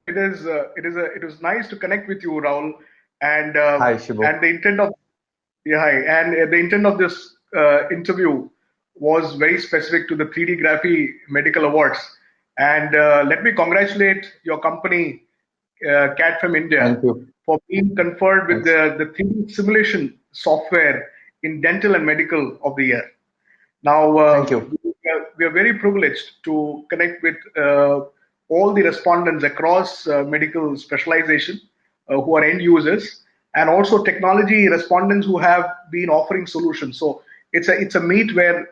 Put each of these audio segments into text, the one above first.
It was nice to connect with you, Rahul, and Hi, Shibu. the intent of yeah, hi. And the intent of this interview was very specific to the 3D Graphy Medical Awards. And let me congratulate your company, CADFEM India, Thank you. for being conferred with Thanks. the 3D simulation software in dental and medical of the year. Now, Thank you. we are very privileged to connect with all the respondents across medical specialization who are end users, and also technology respondents who have been offering solutions. So it's a meet where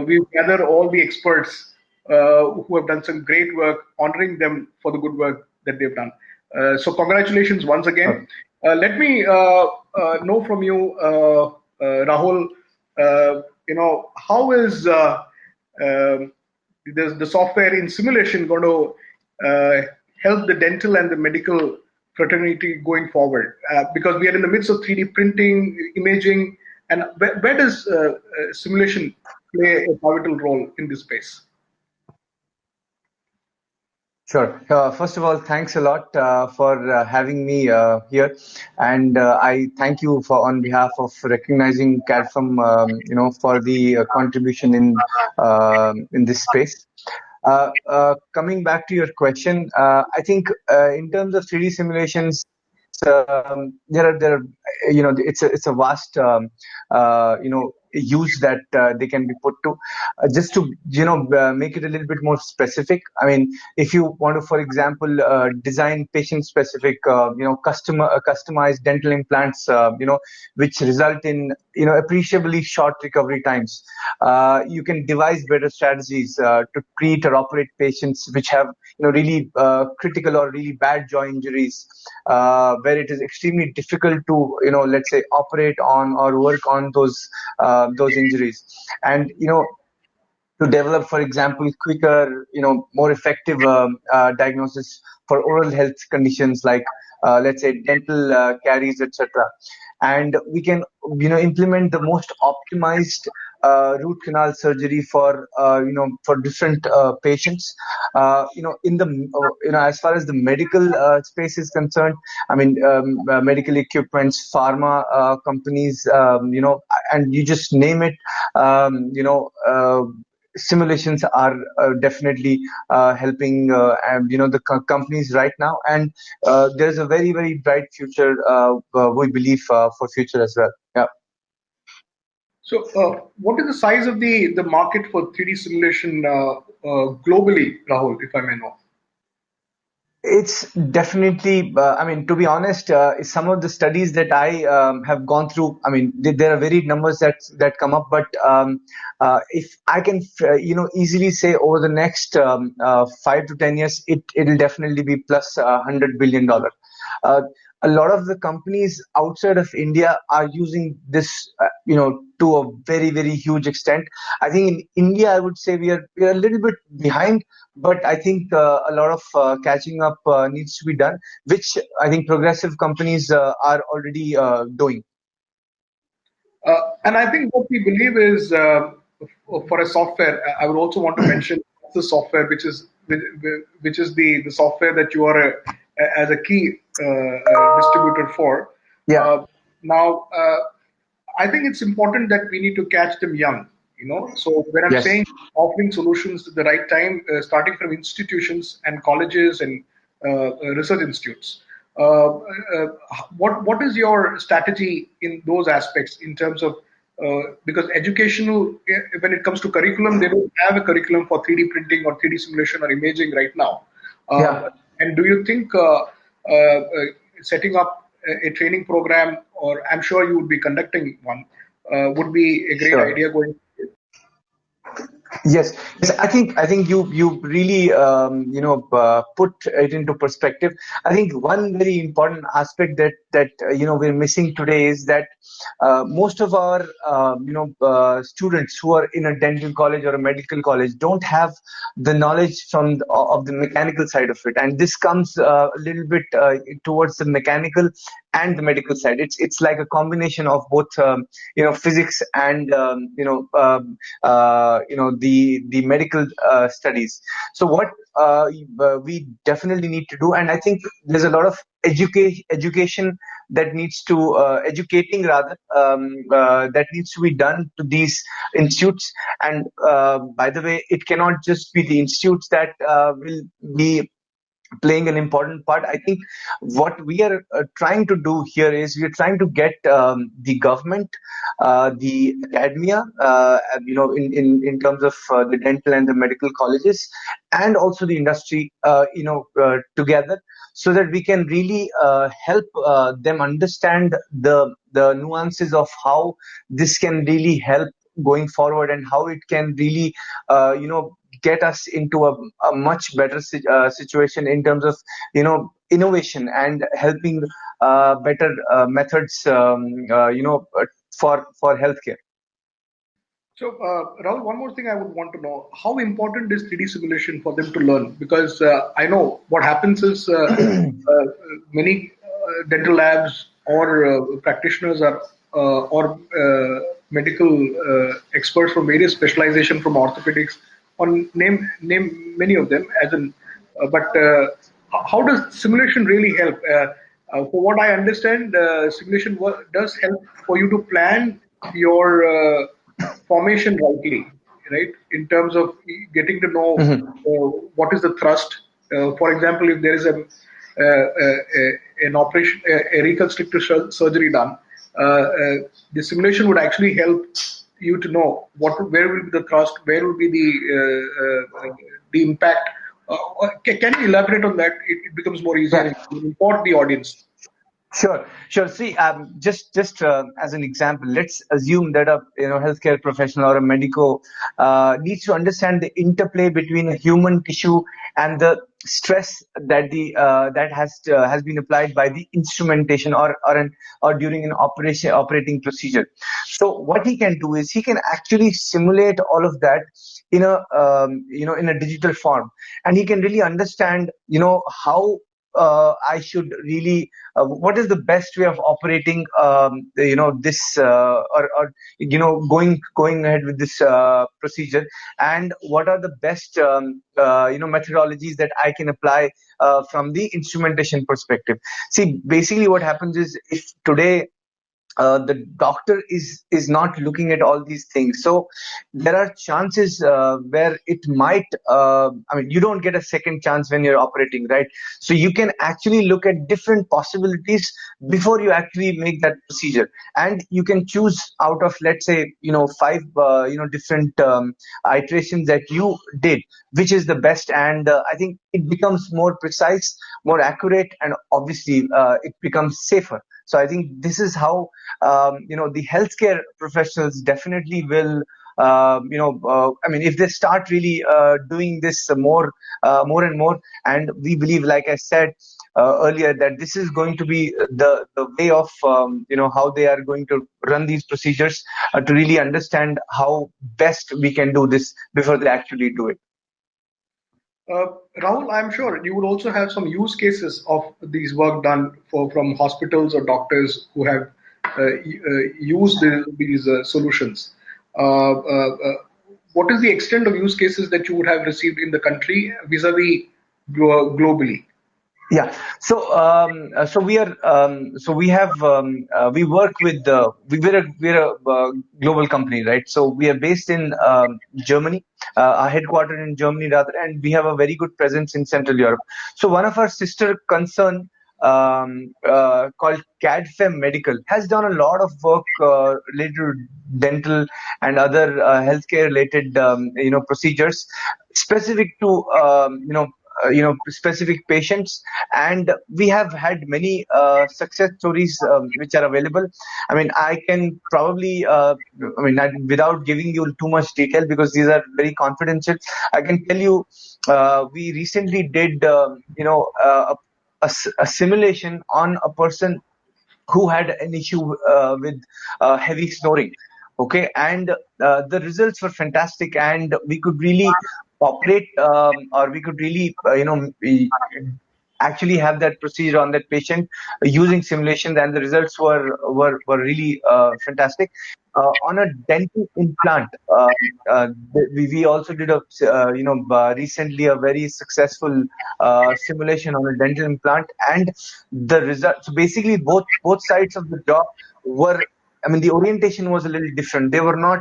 we gather all the experts who have done some great work, honoring them for the good work that they've done. So congratulations once again. Okay. Let me know from you, Rahul. How is the software in simulation going to help the dental and the medical fraternity going forward? Because we are in the midst of 3D printing, imaging, and where does simulation play a pivotal role in this space? Sure. First of all, thanks a lot for having me here, and I thank you for on behalf of recognizing CADFEM, for the contribution in this space. Coming back to your question, I think in terms of 3D simulations, there are it's a vast use that they can be put to. Just to make it a little bit more specific, I mean, if you want to, for example, design patient specific customized dental implants, which result in appreciably short recovery times, you can devise better strategies to treat or operate patients which have really critical or really bad jaw injuries, where it is extremely difficult to let's say operate on or work on those injuries. And to develop, for example, quicker, more effective diagnosis for oral health conditions like, let's say, dental caries, etc. And we can, implement the most optimized root canal surgery for, for different patients. In the, as far as the medical space is concerned, I mean, medical equipments, pharma companies, and you just name it, simulations are definitely helping the companies right now, and there's a very very bright future, we believe, for future as well. Yeah. So, what is the size of the market for 3D simulation globally, Rahul, if I may know? It's definitely, I mean, to be honest, some of the studies that I have gone through, I mean, there are varied numbers that come up, but if I can, easily say over the next 5 to 10 years, it'll definitely be plus $100 billion. Uh, a lot of the companies outside of India are using this, to a very very huge extent. I think in India, I would say we are a little bit behind, but I think a lot of catching up needs to be done, which I think progressive companies are already doing. And I think what we believe is for a software, I would also want to mention the software, which is the software that you are as a key distributor for. Yeah, Uh, now, I think it's important that we need to catch them young. So when I'm yes, saying offering solutions at the right time, starting from institutions and colleges and research institutes. What is your strategy in those aspects in terms of because educational when it comes to curriculum, they don't have a curriculum for 3D printing or 3D simulation or imaging right now. yeah. And do you think setting up a training program, or I'm sure you would be conducting one, would be a great Sure. idea going? Yes, yes. I think you really put it into perspective. I think one very important aspect that we're missing today is that most of our students who are in a dental college or a medical college don't have the knowledge of the mechanical side of it, and this comes a little bit towards the mechanical and the medical side. It's like a combination of both, physics and the medical studies. So what we definitely need to do, and I think there's a lot of education that needs to educating rather that needs to be done to these institutes. And by the way, it cannot just be the institutes that will be playing an important part. I think what we are trying to do here is we are trying to get the government, the academia, in terms of the dental and the medical colleges, and also the industry, together, so that we can really help them understand the nuances of how this can really help going forward, and how it can really, get us into a much better situation in terms of innovation and helping better methods, for healthcare. So, Rahul, one more thing I would want to know: how important is 3D simulation for them to learn? Because I know what happens is many dental labs or practitioners are or medical experts from various specialization, from orthopedics, on name many of them. As in, but how does simulation really help? For what I understand, simulation does help for you to plan your formation rightly, right? In terms of getting to know Mhm. what is the thrust. For example, if there is an operation, a reconstructive surgery done, the simulation would actually help you to know where will be the thrust, where will be the impact. Can you elaborate on that? It becomes more easier Yeah. for the audience. Sure, sure. See, just as an example, let's assume that a healthcare professional or a medico needs to understand the interplay between a human tissue and the stress that has been applied by the instrumentation, or during an operating procedure. So what he can do is he can actually simulate all of that in a digital form, and he can really understand how I should really, what is the best way of operating, this, or going ahead with this procedure, and what are the best methodologies that I can apply from the instrumentation perspective. See, basically what happens is, if today the doctor is not looking at all these things, so there are chances where it might, you don't get a second chance when you're operating, right? So you can actually look at different possibilities before you actually make that procedure, and you can choose out of, let's say, five different iterations that you did, which is the best. And I think it becomes more precise, more accurate, and obviously it becomes safer. So I think this is how the healthcare professionals definitely will. If they start really doing this more and more, and we believe, like I said earlier, that this is going to be the way of how they are going to run these procedures, to really understand how best we can do this before they actually do it. Rahul, I'm sure you would also have some use cases of these work done from hospitals or doctors who have used these solutions. What is the extent of use cases that you would have received in the country vis-a-vis globally? Yeah. So we have, we work with, we're a global company, right? So we are based in Germany, our headquartered in Germany rather, and we have a very good presence in Central Europe. So one of our sister concern, called CADFEM Medical, has done a lot of work related to dental and other healthcare related procedures specific to specific patients. And we have had many success stories which are available. I mean, I can probably, without giving you too much detail, because these are very confidential, I can tell you, we recently did a simulation on a person who had an issue with heavy snoring. Okay, and the results were fantastic, and we could really operate, or we could really actually have that procedure on that patient using simulations, and the results were really fantastic. On a dental implant, we also did a recently a very successful simulation on a dental implant, and the results. So basically, both sides of the jaw were. I mean, the orientation was a little different. They were not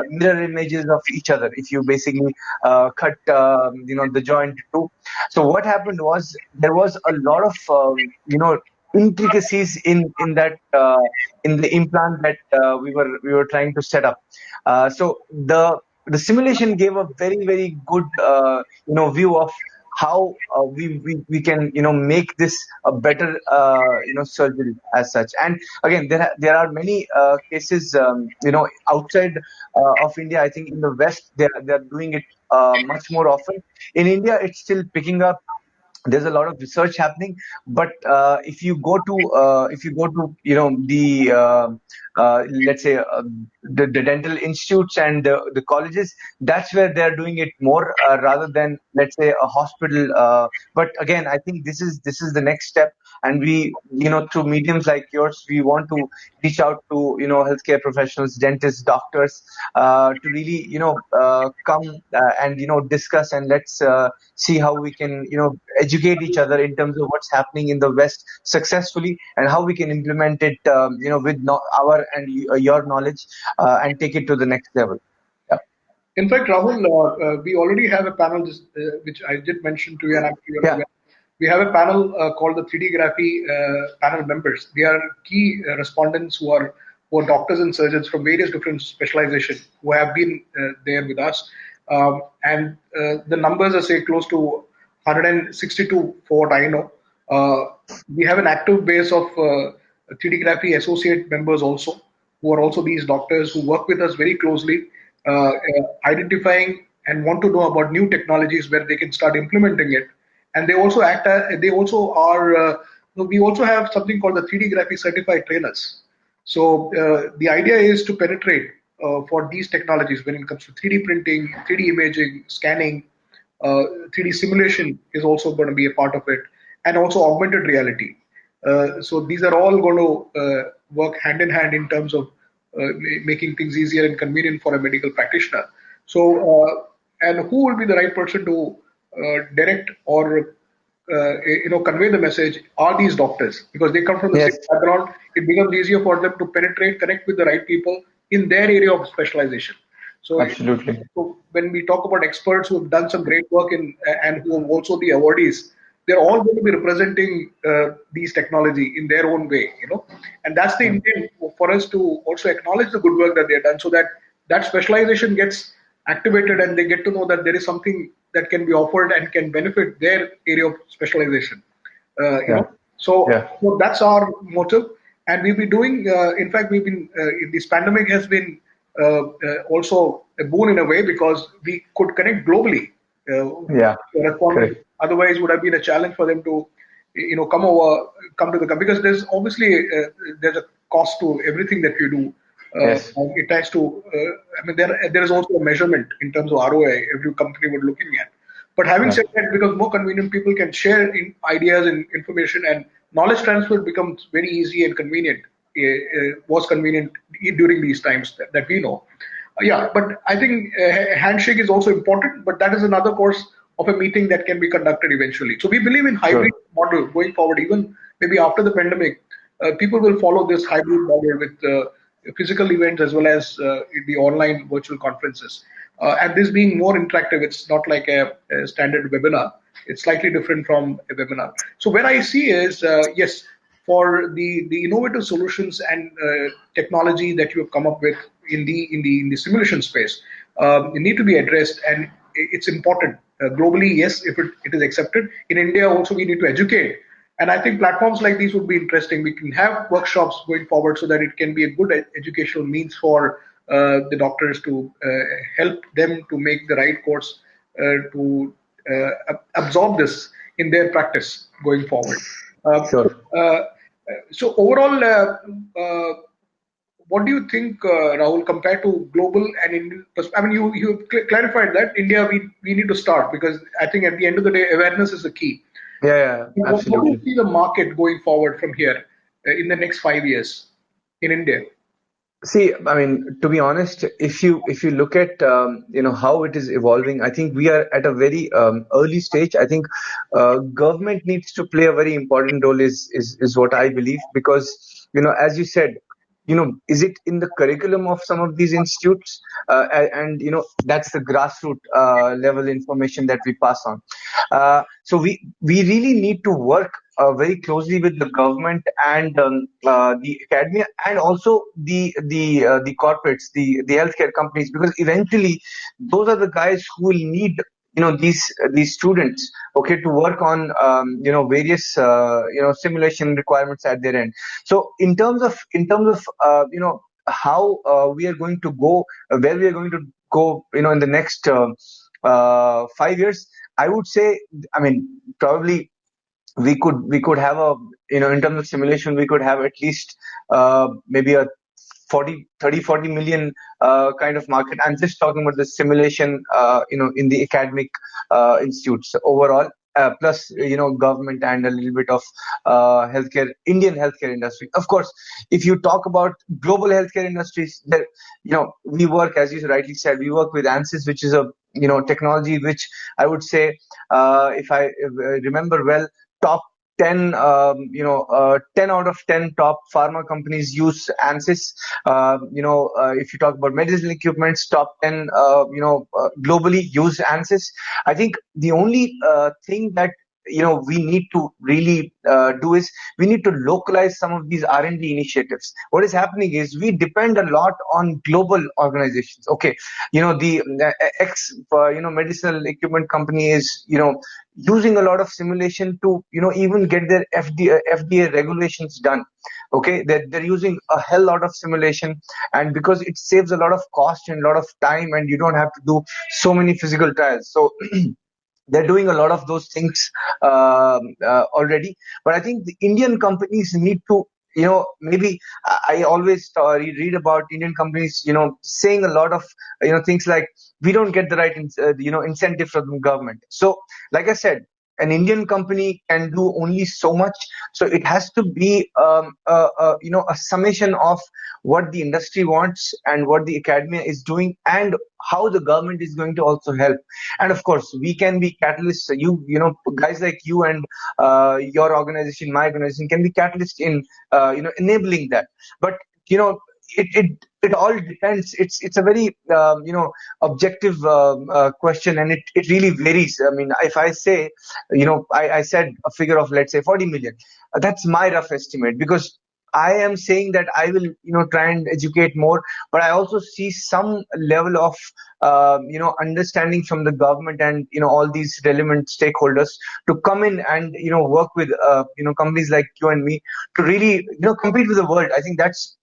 mirror images of each other. If you basically cut, the jaw into two. So what happened was there was a lot of intricacies in that in the implant that we were trying to set up. So the simulation gave a very good view of how we can make this a better surgery as such. And again, there are many cases outside of India. I think in the West they're doing it much more often. In India, it's still picking up. There's a lot of research happening, but if you go to the let's say the dental institutes and the colleges, that's where they're doing it more rather than, let's say, a hospital. But again, I think this is the next step, and we, through mediums like yours, we want to reach out to healthcare professionals, dentists, doctors, to really come and discuss, and let's see how we can educate each other in terms of what's happening in the West successfully, and how we can implement it with our and your knowledge, and take it to the next level. Yeah. In fact, Rahul, we already have a panel which I did mention to you, and I'm sure you're Yeah. aware. We have a panel called the 3D Graphy panel members. They are key respondents who are doctors and surgeons from various different specializations who have been there with us. And the numbers are, say, close to 162 for what I know. We have an active base of 3D Graphy associate members also, who are also these doctors who work with us very closely, identifying and want to know about new technologies where they can start implementing it. And they also they also are, we also have something called the 3D Graphy certified trainers. So the idea is to penetrate for these technologies when it comes to 3D printing, 3D imaging, scanning. 3D simulation is also going to be a part of it, and also augmented reality. So these are all going to work hand in hand in terms of making things easier and convenient for a medical practitioner. So, and who will be the right person to direct or convey the message are these doctors, because they come from the same Yes. background. It becomes easier for them to penetrate, connect with the right people in their area of specialization. So, Absolutely. so when we talk about experts who have done some great work in and who are also the awardees, they're all going to be representing these technology in their own way, and that's the intent for us to also acknowledge the good work that they've done, so that that specialization gets activated and they get to know that there is something that can be offered and can benefit their area of specialization. Yeah. So, Yeah. so that's our motive, and we've been doing. In fact, we've been. This pandemic has been also a boon in a way, because we could connect globally. Yeah. Respondents Correct. otherwise would have been a challenge for them to, come to the because there's obviously there's a cost to everything that you do. Yes. And it has to. I mean, there is also a measurement in terms of ROI every company we're looking at. But having Yeah. said that, because more convenient, people can share ideas and information, and knowledge transfer becomes very easy and convenient. Was convenient during these times that we know. Yeah, but I think handshake is also important, but that is another course of a meeting that can be conducted eventually. So we believe in hybrid Sure. model going forward, even maybe after the pandemic. People will follow this hybrid model with physical events as well as the online virtual conferences. And this being more interactive, it's not like a standard webinar. It's slightly different from a webinar. So what I see is, yes, for the innovative solutions and technology that you have come up with in the simulation space, they need to be addressed, and it's important globally. Yes, if it is accepted in India, also we need to educate. And I think platforms like these would be interesting. We can have workshops going forward so that it can be a good educational means for the doctors to help them to make the right course to absorb this in their practice going forward. Uh, Sure. uh, so overall, what do you think, Rahul, compared to global and Indian? I mean, you clarified that India we need to start, because I think at the end of the day, awareness is the key. Yeah, yeah, What do you absolutely. see the market going forward from here in the next 5 years in India? See, I mean, to be honest, if you look at how it is evolving, I think we are at a very early stage. I think government needs to play a very important role. Is what I believe, because as you said, is it in the curriculum of some of these institutes, and that's the grassroots level information that we pass on. So we really need to work very closely with the government and the academia, and also the corporates, the healthcare companies, because eventually those are the guys who will need these students, okay, to work on various simulation requirements at their end. So in terms of how we are going to go, where we are going to go, in the next 5 years, I would say, I mean, probably we could have a, in terms of simulation, we could have at least maybe a 40 million kind of market. I'm just talking about the simulation, in the academic institutes overall, plus government and a little bit of Indian healthcare industry. Of course, if you talk about global healthcare industries, there, we work, as you rightly said, we work with ANSYS, which is a technology which I would say, if I remember well, top 10, 10 out of 10 top pharma companies use ANSYS. If you talk about medicinal equipments, top 10, globally use ANSYS. I think the only thing that we need to really do is we need to localize some of these R&D initiatives. What is happening is we depend a lot on global organizations. Okay, the X medicinal equipment company is using a lot of simulation to even get their FDA regulations done. Okay, they're using a hell lot of simulation, and because it saves a lot of cost and a lot of time, and you don't have to do so many physical trials. So they're doing a lot of those things already. But I think the Indian companies need to, maybe I always read about Indian companies, saying a lot of, things like, we don't get the right, incentive from the government. So, like I said, an Indian company can do only so much. So it has to be, a summation of what the industry wants and what the academia is doing, and how the government is going to also help. And of course, we can be catalysts. Guys like you and your organization, my organization, can be catalyst in enabling that. But it all depends. It's a very objective question, and it really varies. I mean, if I say, I said a figure of, let's say, 40 million, that's my rough estimate, because I am saying that I will try and educate more, but I also see some level of understanding from the government and all these relevant stakeholders to come in and work with companies like you and me to really compete with the world. I think that's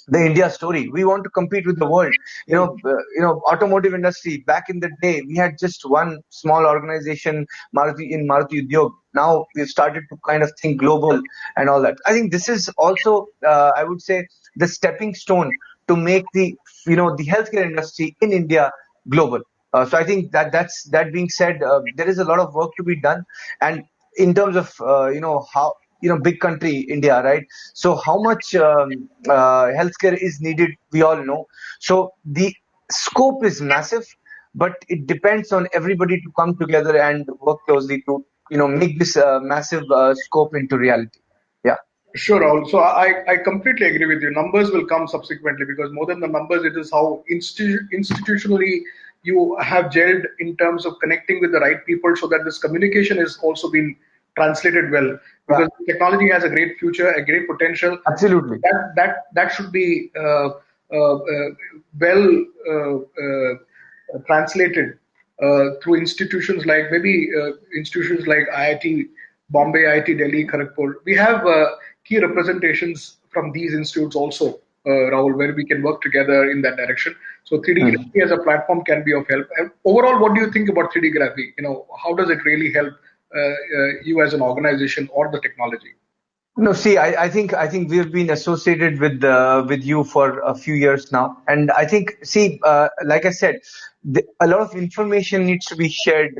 the India story. We want to compete with the world. Automotive industry. Back in the day, we had just one small organization, Maruti Udyog. Now we've started to kind of think global and all that. I think this is also, I would say, the stepping stone to make the healthcare industry in India global. So I think that being said, there is a lot of work to be done, and in terms of how big country India, right? So how much healthcare is needed, we all know. So the scope is massive, but it depends on everybody to come together and work closely to make this massive scope into reality. Yeah. Sure, Rahul. So I completely agree with you. Numbers will come subsequently, because more than the numbers, it is how institutionally you have gelled in terms of connecting with the right people, so that this communication is also being translated well. Yeah, Because technology has a great future, a great potential. absolutely. That should be well translated through institutions like, maybe institutions like IIT Bombay, IIT Delhi, Kharagpur. We have key representations from these institutes also, Rahul, where we can work together in that direction. So 3D Hmm. Graphy as a platform can be of help. And overall, what do you think about 3D Graphy? How does it really help you as an organization or the technology? No, see, I think we've been associated with you for a few years now, and I think, see, like I said, a lot of information needs to be shared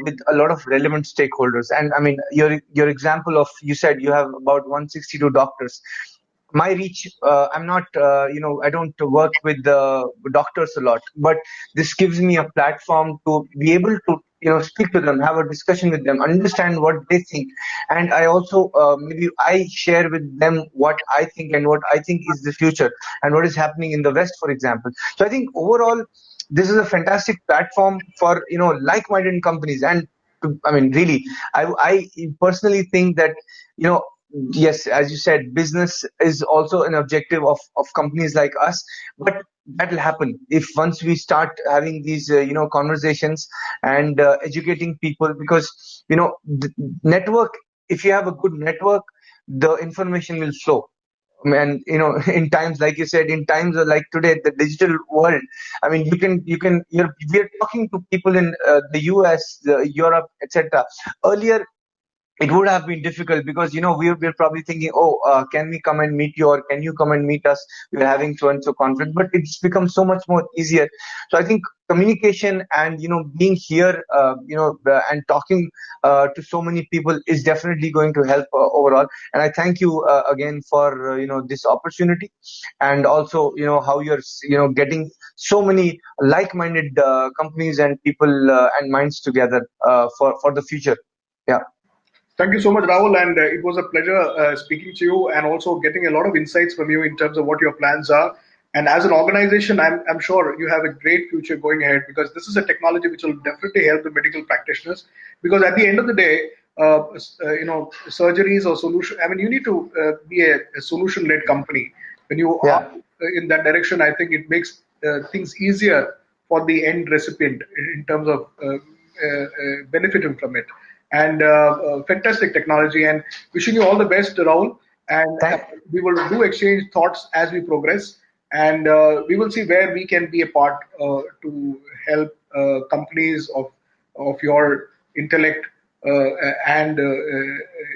with a lot of relevant stakeholders. And I mean, your example of, you said you have about 162 doctors. My reach, I'm not, I don't work with doctors a lot, but this gives me a platform to be able to, speak to them, have a discussion with them, understand what they think. And I also, maybe I share with them what I think and what I think is the future and what is happening in the West, for example. So I think overall, this is a fantastic platform for, like-minded companies. And I mean, really, I personally think that, you know, yes, as you said, business is also an objective of companies like us, but that will happen if once we start having these conversations and educating people, because the network, if you have a good network, the information will flow. And in times, like you said, in times like today, the digital world, I mean, we are talking to people in the US, Europe, etc. Earlier it would have been difficult, because we're probably thinking, oh, can we come and meet you, or can you come and meet us, we're having so and so conflict. But it's become so much more easier. So I think communication and being here, and talking to so many people is definitely going to help overall. And I thank you again for this opportunity, and also how you're getting so many like-minded companies and people and minds together for the future. Yeah. Thank you so much, Rahul, and it was a pleasure speaking to you and also getting a lot of insights from you in terms of what your plans are. And as an organization, I'm sure you have a great future going ahead, because this is a technology which will definitely help the medical practitioners. Because at the end of the day, surgeries or solution. I mean, you need to be a solution-led company. When you are Yeah. in that direction, I think it makes things easier for the end recipient in terms of benefiting from it. And fantastic technology. And wishing you all the best, Rahul. And Thank, we will do exchange thoughts as we progress. And we will see where we can be a part to help companies of your intellect and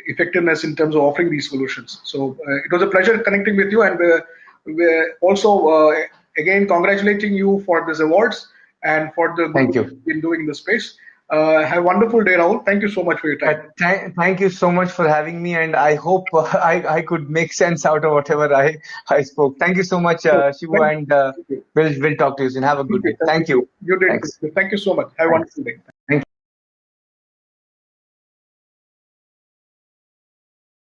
effectiveness in terms of offering these solutions. So it was a pleasure connecting with you, and we're also again congratulating you for these awards and for the good thank work you. you've been doing in the space. Have a wonderful day, Rahul. Thank you so much for your time. Thank you so much for having me, and I hope I could make sense out of whatever I spoke. Thank you so much, So, Shibu, thank and you. we'll talk to you soon. Have a good day. Thank Thank you. you. You did Thanks. good. Thank you so much. Have a Thanks. wonderful day.